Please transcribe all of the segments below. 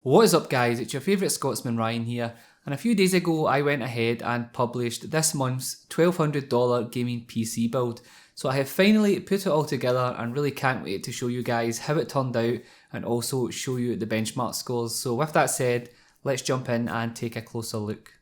What is up guys, it's your favourite Scotsman Ryan here, and a few days ago I went ahead and published this month's $1,200 gaming PC build. So I have finally put it all together and really can't wait to show you guys how it turned out and also show you the benchmark scores. So with that said, let's jump in and take a closer look.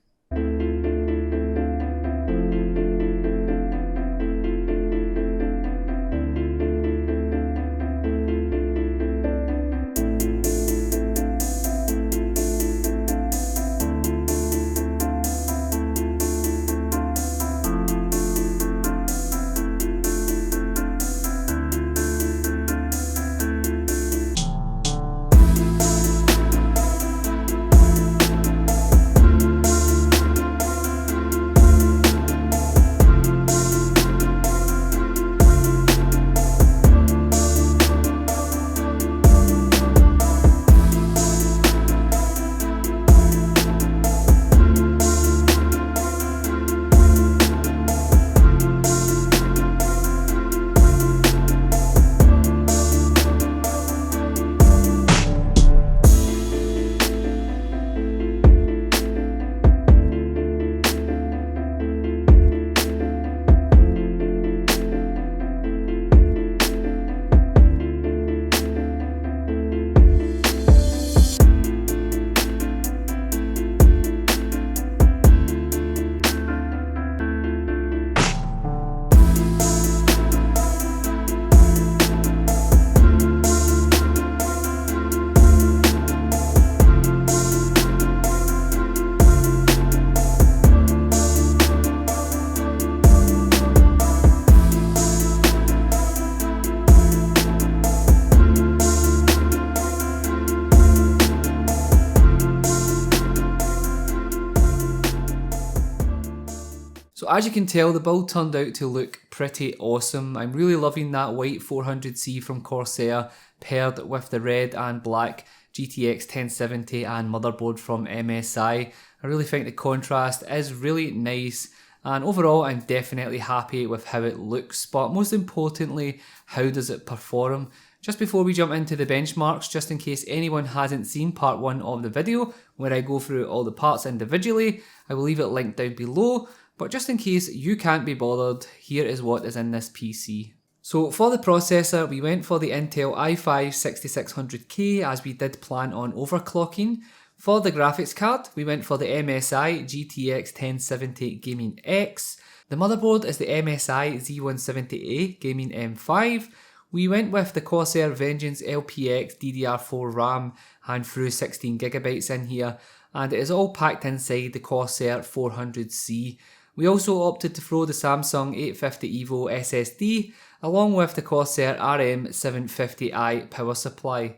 So as you can tell, the build turned out to look pretty awesome. I'm really loving that white 400C from Corsair paired with the red and black GTX 1070 and motherboard from MSI. I really think the contrast is really nice, and overall I'm definitely happy with how it looks, but most importantly, how does it perform? Just before we jump into the benchmarks, just in case anyone hasn't seen part 1 of the video where I go through all the parts individually, I will leave it linked down below. But just in case you can't be bothered, here is what is in this PC. So for the processor, we went for the Intel i5 6600K as we did plan on overclocking. For the graphics card, we went for the MSI GTX 1070 Gaming X. The motherboard is the MSI Z170A Gaming M5. We went with the Corsair Vengeance LPX DDR4 RAM and through 16GB in here, and it is all packed inside the Corsair 400C. We also opted to throw the Samsung 850 EVO SSD along with the Corsair RM750i power supply.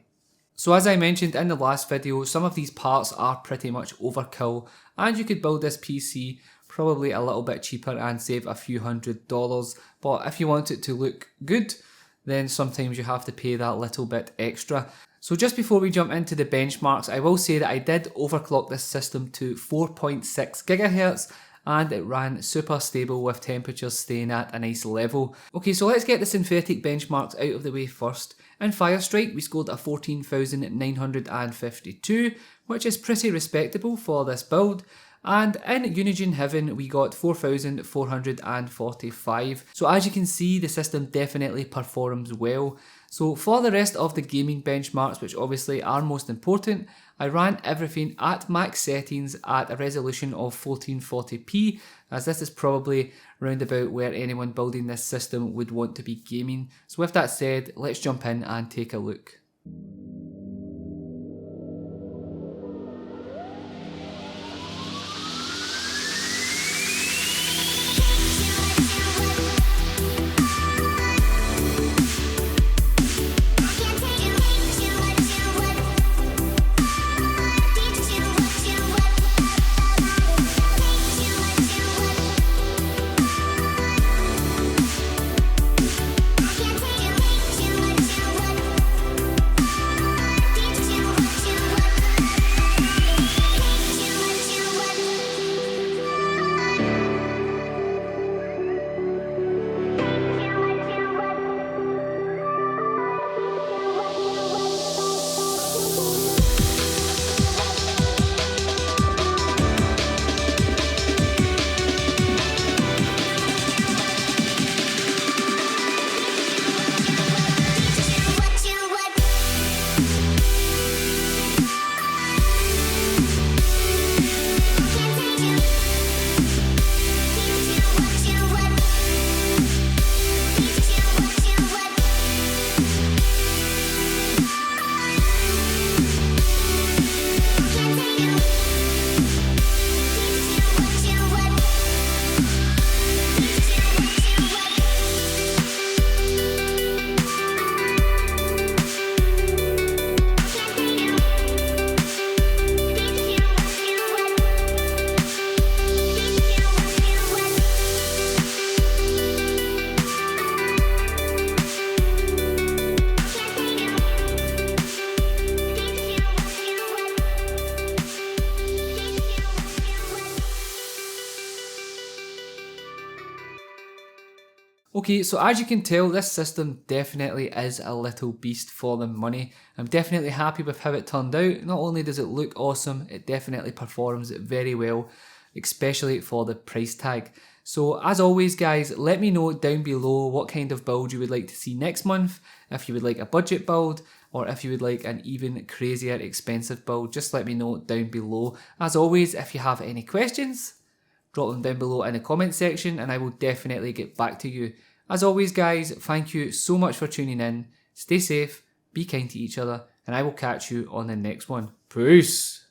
So as I mentioned in the last video, some of these parts are pretty much overkill, and you could build this PC probably a little bit cheaper and save a few $100s, but if you want it to look good, then sometimes you have to pay that little bit extra. So just before we jump into the benchmarks, I will say that I did overclock this system to 4.6 GHz, and it ran super stable with temperatures staying at a nice level. Okay, so let's get the synthetic benchmarks out of the way first. In Firestrike, we scored a 14,952, which is pretty respectable for this build. And in Unigine Heaven, we got 4,445. So as you can see, the system definitely performs well. So for the rest of the gaming benchmarks, which obviously are most important, I ran everything at max settings at a resolution of 1440p, as this is probably round about where anyone building this system would want to be gaming. So with that said, let's jump in and take a look. Okay, so as you can tell, this system definitely is a little beast for the money. I'm definitely happy with how it turned out. Not only does it look awesome, it definitely performs very well, especially for the price tag. So as always guys, let me know down below what kind of build you would like to see next month, if you would like a budget build, or if you would like an even crazier expensive build. Just let me know down below. As always, if you have any questions, drop them down below in the comment section and I will definitely get back to you. As always guys, thank you so much for tuning in. Stay safe, be kind to each other, and I will catch you on the next one. Peace!